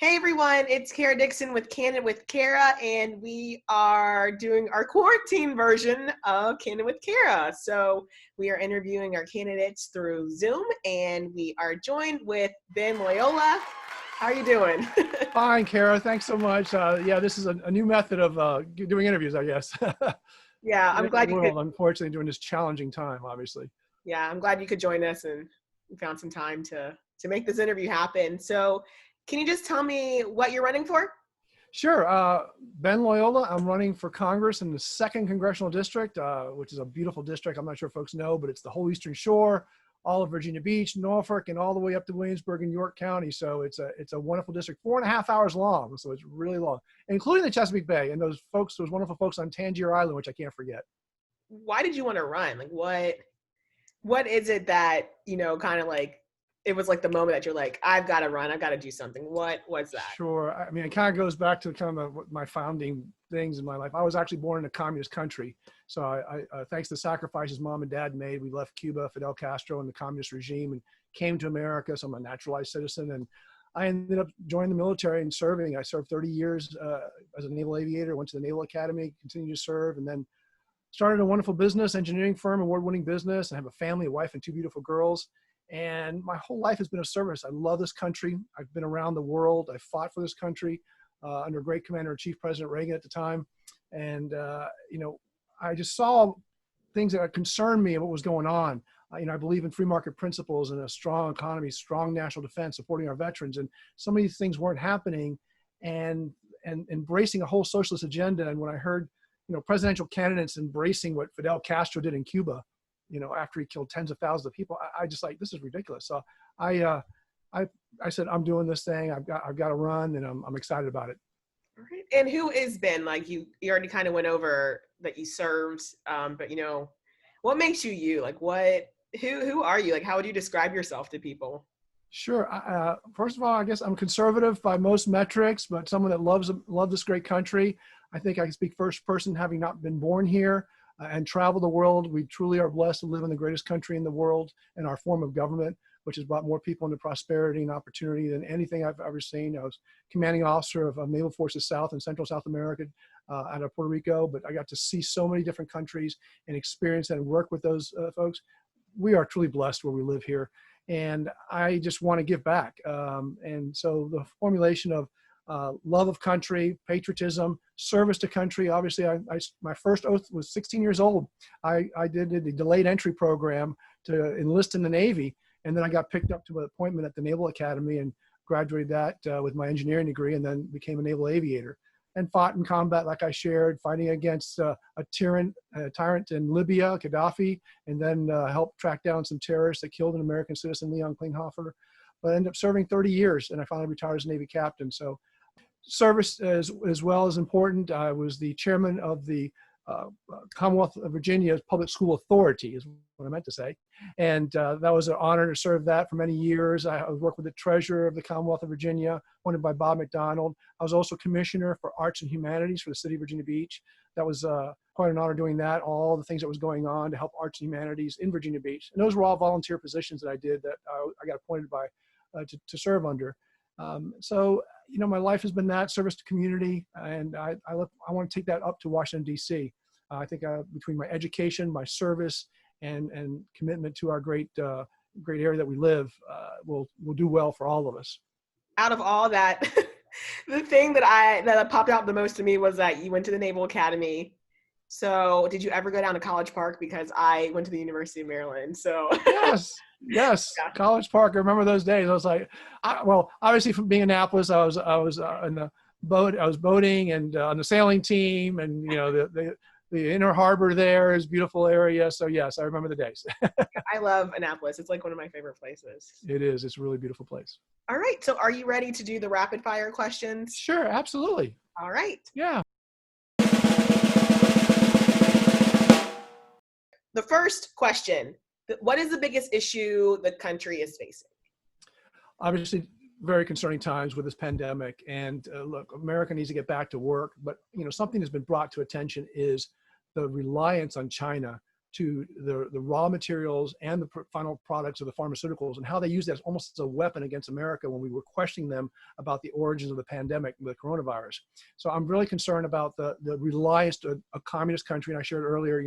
Hey everyone, it's Kara Dixon with Candid with Kara, and we are doing our quarantine version of Candid with Kara. So we are interviewing our candidates through Zoom, and we are joined with Ben Loyola. How are you doing? Fine, Kara. Thanks so much. Yeah, this is a new method of doing interviews, I guess. Yeah, I'm In glad the you could. world, unfortunately, during this challenging time, obviously. Yeah, I'm glad you could join us and you found some time to make this interview happen. So, can you just tell me what you're running for? Sure. Ben Loyola. I'm running for Congress in the 2nd Congressional District, which is a beautiful district. I'm not sure if folks know, but it's the whole Eastern Shore, all of Virginia Beach, Norfolk, and all the way up to Williamsburg and York County. So it's a wonderful district, 4.5 hours long. So it's really long, including the Chesapeake Bay and those wonderful folks on Tangier Island, which I can't forget. Why did you want to run? Like, what is it that, kind of like, it was like the moment that you're like, I've got to run, I've got to do something. What was that? Sure. I mean, it kind of goes back to kind of my founding things in my life. I was actually born in a communist country. So thanks to the sacrifices mom and dad made, we left Cuba, Fidel Castro and the communist regime, and came to America. So I'm a naturalized citizen. And I ended up joining the military and serving. I served 30 years as a naval aviator, went to the Naval Academy, continued to serve, and then started a wonderful business, engineering firm, award-winning business. I have a family, a wife, and 2 beautiful girls. And my whole life has been of service. I love this country. I've been around the world. I fought for this country under great Commander-in-Chief President Reagan at the time. And, I just saw things that concerned me and what was going on. I believe in free market principles and a strong economy, strong national defense, supporting our veterans. And some of these things weren't happening, and embracing a whole socialist agenda. And when I heard, presidential candidates embracing what Fidel Castro did in Cuba, after he killed tens of thousands of people, I just like, this is ridiculous. So I said, I'm doing this thing. I've got to run, and I'm excited about it. All right. And who is Ben? Like, you already kind of went over that you served, but what makes you you? Like, who are you? Like, how would you describe yourself to people? Sure. First of all, I guess I'm conservative by most metrics, but someone that loves this great country. I think I can speak first person, having not been born here and travel the world. We truly are blessed to live in the greatest country in the world, and our form of government, which has brought more people into prosperity and opportunity than anything I've ever seen. I was commanding officer of Naval Forces South and Central South America out of Puerto Rico, but I got to see so many different countries and experience and work with those folks. We are truly blessed where we live here, and I just want to give back. And so the formulation of love of country, patriotism, service to country. Obviously, my first oath was 16 years old. I did the delayed entry program to enlist in the Navy, and then I got picked up to an appointment at the Naval Academy and graduated that with my engineering degree, and then became a naval aviator and fought in combat, like I shared, fighting against a tyrant in Libya, Gaddafi, and then helped track down some terrorists that killed an American citizen, Leon Klinghoffer. But I ended up serving 30 years, and I finally retired as a Navy captain. So service as well as important. I was the chairman of the Commonwealth of Virginia Public School Authority, is what I meant to say. And that was an honor to serve that for many years. I worked with the treasurer of the Commonwealth of Virginia, appointed by Bob McDonald. I was also commissioner for arts and humanities for the city of Virginia Beach. That was quite an honor doing that, all the things that was going on to help arts and humanities in Virginia Beach. And those were all volunteer positions that I did that I got appointed by to serve under. So, my life has been that service to community, and I want to take that up to Washington, D.C. I think between my education, my service, and commitment to our great area that we live, will do well for all of us. Out of all that, the thing that popped out the most to me was that you went to the Naval Academy. So did you ever go down to College Park? Because I went to the University of Maryland. So yes. Yeah. College Park. I remember those days. I was like, well, obviously from being in Annapolis, I was in the boat. I was boating and on the sailing team, and the inner harbor there is a beautiful area. So yes, I remember the days. I love Annapolis. It's like one of my favorite places. It is. It's a really beautiful place. All right. So are you ready to do the rapid fire questions? Sure. Absolutely. All right. Yeah. The first question, what is the biggest issue the country is facing? Obviously, very concerning times with this pandemic. And look, America needs to get back to work. But, something that's been brought to attention is the reliance on China to the raw materials and the final products of the pharmaceuticals, and how they use that almost as a weapon against America when we were questioning them about the origins of the pandemic, the coronavirus. So I'm really concerned about the reliance to a communist country. And I shared earlier,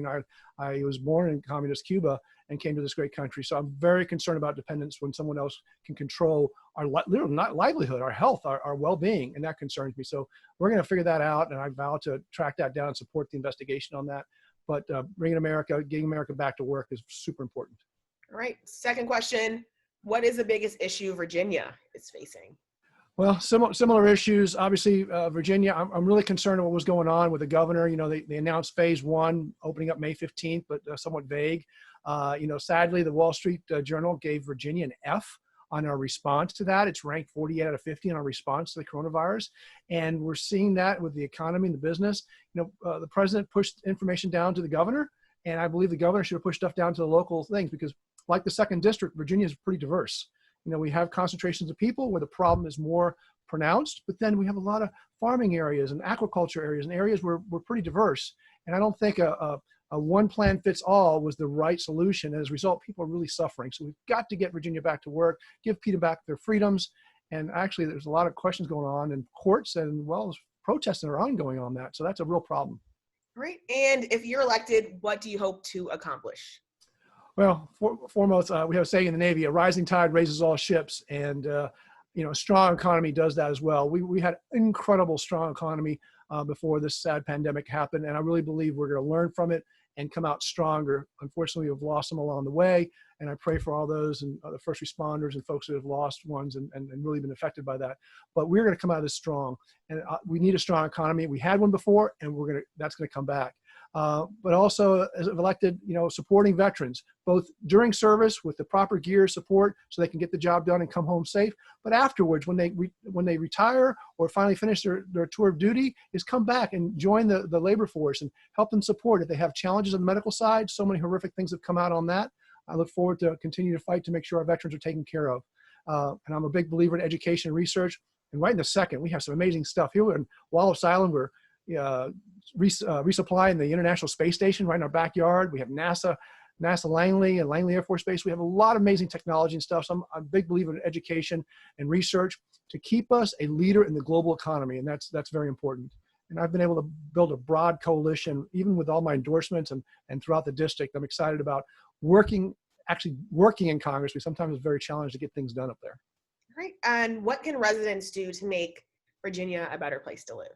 I was born in communist Cuba and came to this great country. So I'm very concerned about dependence when someone else can control our literally not livelihood, our health, our well-being, and that concerns me. So we're going to figure that out, and I vow to track that down and support the investigation on that. But getting America back to work is super important. All right. Second question: what is the biggest issue Virginia is facing? Well, similar issues. Obviously, Virginia, I'm really concerned about what was going on with the governor. They announced phase 1 opening up May 15th, but somewhat vague. Sadly, the Wall Street Journal gave Virginia an F on our response to that. It's ranked 48 out of 50 on our response to the coronavirus. And we're seeing that with the economy and the business. The president pushed information down to the governor, and I believe the governor should have pushed stuff down to the local things, because like the second district, Virginia is pretty diverse. We have concentrations of people where the problem is more pronounced, but then we have a lot of farming areas and aquaculture areas and areas where we're pretty diverse. And I don't think a one plan fits all was the right solution. And as a result, people are really suffering. So we've got to get Virginia back to work, give people back their freedoms. And actually, there's a lot of questions going on in courts, and well, as protests that are ongoing on that. So that's a real problem. Right. And if you're elected, what do you hope to accomplish? Well, foremost, we have a saying in the Navy: a rising tide raises all ships. And, a strong economy does that as well. We had incredible strong economy before this sad pandemic happened. And I really believe we're going to learn from it and come out stronger. Unfortunately, we've lost them along the way. And I pray for all those and the first responders and folks that have lost ones and really been affected by that. But we're going to come out of this strong. And we need a strong economy. We had one before, and that's going to come back. But also, as elected, supporting veterans, both during service with the proper gear support so they can get the job done and come home safe. But afterwards, when they retire or finally finish their tour of duty, is come back and join the labor force and help them support. If they have challenges on the medical side, so many horrific things have come out on that. I look forward to continue to fight to make sure our veterans are taken care of. And I'm a big believer in education and research. And right in the second, we have some amazing stuff here in Wallops Island. We're resupplying the International Space Station right in our backyard. We have NASA Langley and Langley Air Force Base. We have a lot of amazing technology and stuff. So I'm a big believer in education and research to keep us a leader in the global economy. And that's very important. And I've been able to build a broad coalition, even with all my endorsements and throughout the district. I'm excited about working in Congress. We sometimes it's very challenging to get things done up there. Right. And what can residents do to make Virginia a better place to live?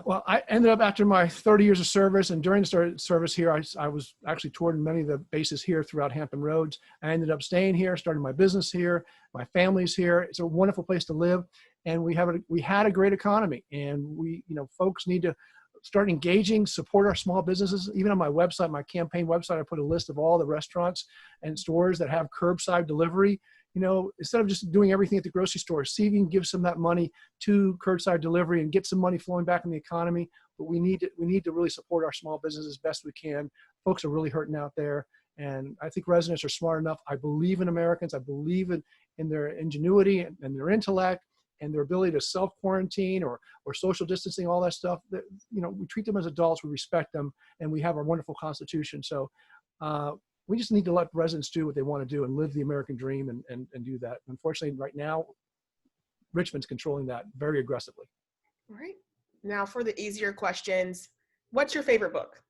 Well, I ended up, after my 30 years of service, and during the service here, I was actually touring many of the bases here throughout Hampton Roads. I ended up staying here, starting my business here. My family's here. It's a wonderful place to live, and we had a great economy. And folks need to start engaging, support our small businesses. Even on my website, my campaign website, I put a list of all the restaurants and stores that have curbside delivery. Instead of just doing everything at the grocery store, see if you can give some of that money to curbside delivery and get some money flowing back in the economy. But we need to really support our small businesses as best we can. Folks are really hurting out there. And I think residents are smart enough. I believe in Americans. I believe in their ingenuity and their intellect and their ability to self-quarantine or social distancing, all that stuff. We treat them as adults, we respect them, and we have our wonderful Constitution. So we just need to let residents do what they want to do and live the American dream and do that. Unfortunately, right now, Richmond's controlling that very aggressively. All right. Now for the easier questions, what's your favorite book?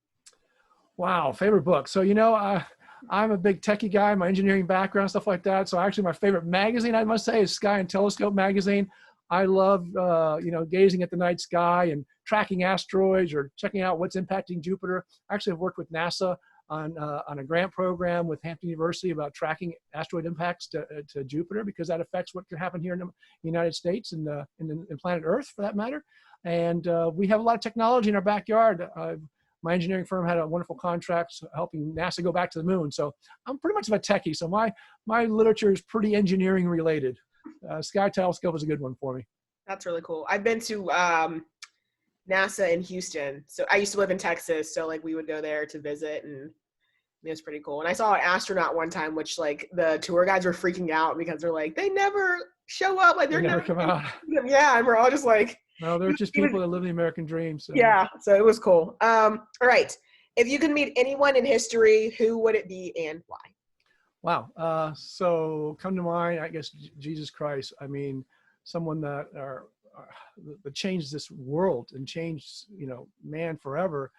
Wow, favorite book. So, I'm a big techie guy, my engineering background, stuff like that. So actually my favorite magazine, I must say, is Sky and Telescope magazine. I love, gazing at the night sky and tracking asteroids or checking out what's impacting Jupiter. Actually, I've worked with NASA on a grant program with Hampton University about tracking asteroid impacts to Jupiter, because that affects what can happen here in the United States and in planet Earth, for that matter. And we have a lot of technology in our backyard. My engineering firm had a wonderful contract helping NASA go back to the moon. So I'm pretty much of a techie. So my literature is pretty engineering related. Sky Telescope is a good one for me. That's really cool. I've been to NASA in Houston. So I used to live in Texas. So we would go there to visit, and it was pretty cool. And I saw an astronaut one time, which the tour guides were freaking out because they're like, they never show up. They're never come out. Yeah. And we're all just like, no, they're just people that live the American dream. So. Yeah. So it was cool. All right. If you could meet anyone in history, who would it be and why? Wow. So come to mind, I guess, Jesus Christ. I mean, someone that changed this world and changed, man forever.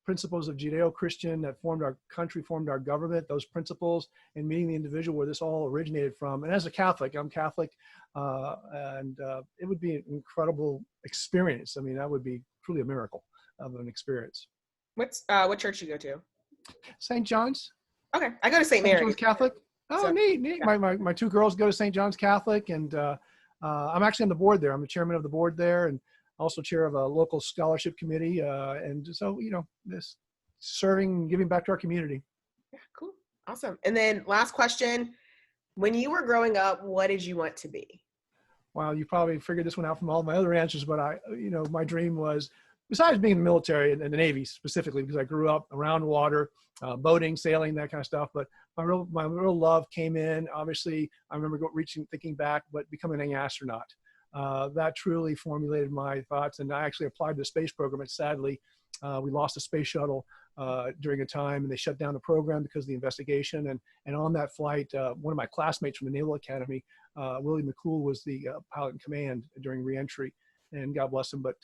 Principles of Judeo-Christian that formed our country, formed our government, those principles, and meeting the individual where this all originated from. And as a Catholic, I'm Catholic, and it would be an incredible experience. I mean, that would be truly a miracle of an experience. What church do you go to? St. John's. Okay, I go to St. St. Mary's. John's Catholic. Oh, So, neat. yeah. My two girls go to St. John's Catholic, and I'm actually on the board there. I'm the chairman of the board there, and also chair of a local scholarship committee. And so, this serving, giving back to our community. Yeah, cool. Awesome. And then last question, when you were growing up, what did you want to be? Wow, you probably figured this one out from all my other answers, but my dream was, besides being in the military and the Navy specifically, because I grew up around water, boating, sailing, that kind of stuff. But my real love came in, obviously, I remember thinking back, but becoming an astronaut. That truly formulated my thoughts. And I actually applied to the space program, and sadly, we lost a space shuttle during a time, and they shut down the program because of the investigation. And on that flight, one of my classmates from the Naval Academy, Willie McCool, was the pilot in command during reentry, and God bless him. But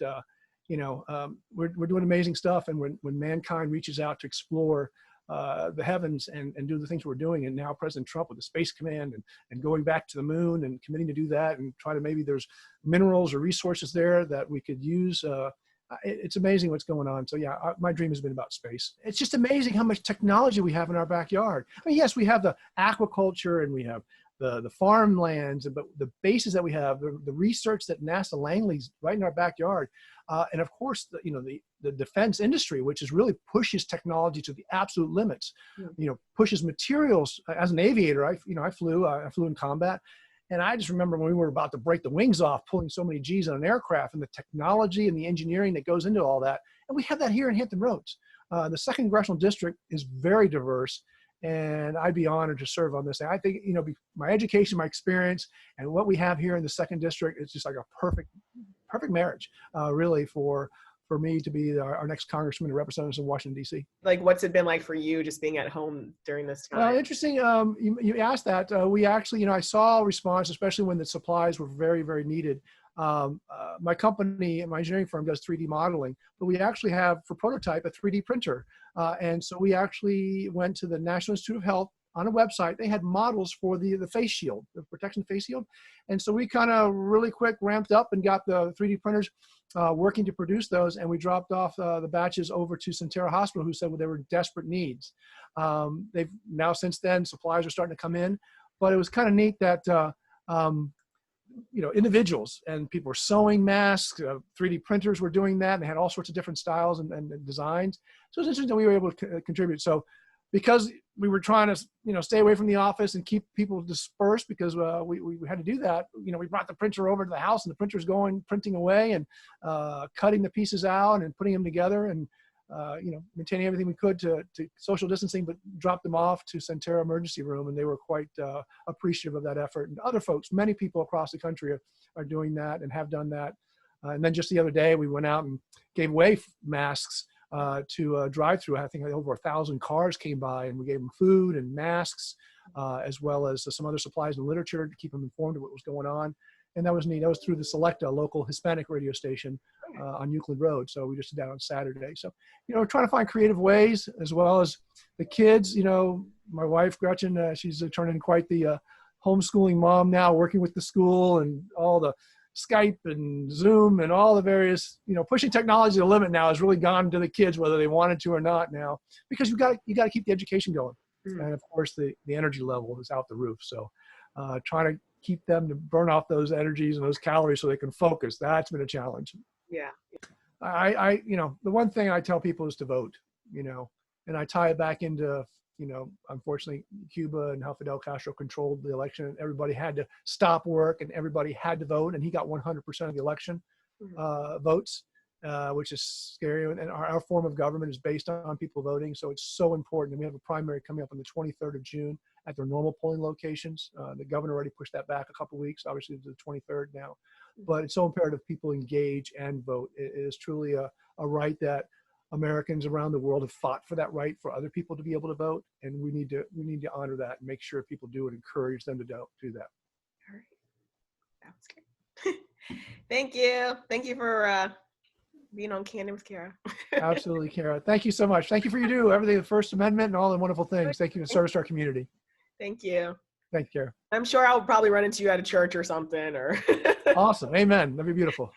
we're doing amazing stuff. And when mankind reaches out to explore the heavens and do the things we're doing, and now President Trump with the Space Command and going back to the moon and committing to do that and try to, maybe there's minerals or resources there that we could use. It's amazing what's going on. So yeah, my dream has been about space. It's just amazing how much technology we have in our backyard. I mean, yes, we have the aquaculture and we have the farmlands, but the bases that we have, the research that NASA Langley's right in our backyard. And of course, the defense industry, which is really pushes technology to the absolute limits, pushes materials. As an aviator, I flew in combat. And I just remember when we were about to break the wings off, pulling so many G's on an aircraft, and the technology and the engineering that goes into all that. And we have that here in Hampton Roads. The 2nd Congressional District is very diverse, and I'd be honored to serve on this. And I think, my education, my experience, and what we have here in the 2nd District is just like a perfect marriage, really, for me to be our next congressman to represent us in Washington, D.C. Like, what's it been like for you just being at home during this time? Well, interesting. You asked that. We actually, I saw a response, especially when the supplies were very, very needed. My company, my engineering firm, does 3D modeling, but we actually have, for prototype, a 3D printer. And so we actually went to the National Institute of Health on a website. They had models for the face shield, the protection face shield. And so we kind of really quick ramped up and got the 3D printers working to produce those. And we dropped off the batches over to Sentara Hospital, who said, well, they were desperate needs. They've now, since then, supplies are starting to come in. But it was kind of neat that, individuals and people were sewing masks, 3D printers were doing that, and they had all sorts of different styles and designs. So it was interesting that we were able to contribute. So because we were trying to, stay away from the office and keep people dispersed, because we had to do that. We brought the printer over to the house, and the printer's printing away and cutting the pieces out and putting them together, and maintaining everything we could to social distancing, but dropped them off to Sentara Emergency Room, and they were quite appreciative of that effort. And other folks, many people across the country are doing that and have done that. And then just the other day, we went out and gave away masks to a drive-through. I think over 1,000 cars came by, and we gave them food and masks, as well as some other supplies and literature to keep them informed of what was going on. And that was neat. That was through the Selecta, local Hispanic radio station on Euclid Road. So we just did that on Saturday. So, we're trying to find creative ways, as well as the kids. My wife, Gretchen, she's turning quite the homeschooling mom now, working with the school and all the Skype and Zoom and all the various, pushing technology to the limit now has really gone to the kids, whether they wanted to or not now, because you got to keep the education going. Mm-hmm. And of course, the energy level is out the roof. So trying to keep them to burn off those energies and those calories so they can focus. That's been a challenge. Yeah. The one thing I tell people is to vote, and I tie it back into, unfortunately, Cuba and how Fidel Castro controlled the election. Everybody had to stop work and everybody had to vote, and he got 100% of the election votes, which is scary. And our form of government is based on people voting. So it's so important. And we have a primary coming up on the 23rd of June at their normal polling locations. The governor already pushed that back a couple of weeks, obviously to the 23rd now. But it's so imperative people engage and vote. It is truly a right that Americans around the world have fought for that right for other people to be able to vote, and we need to honor that and make sure people do and encourage them to do that. All right. That was great. Thank you for being on Candid with Kara. Absolutely, Kara. Thank you so much. Thank you for everything, the First Amendment and all the wonderful things. Thank you for service to our community. Thank you. Thank you, Kara. I'm sure I'll probably run into you at a church or something. Or Awesome. Amen. That'd be beautiful.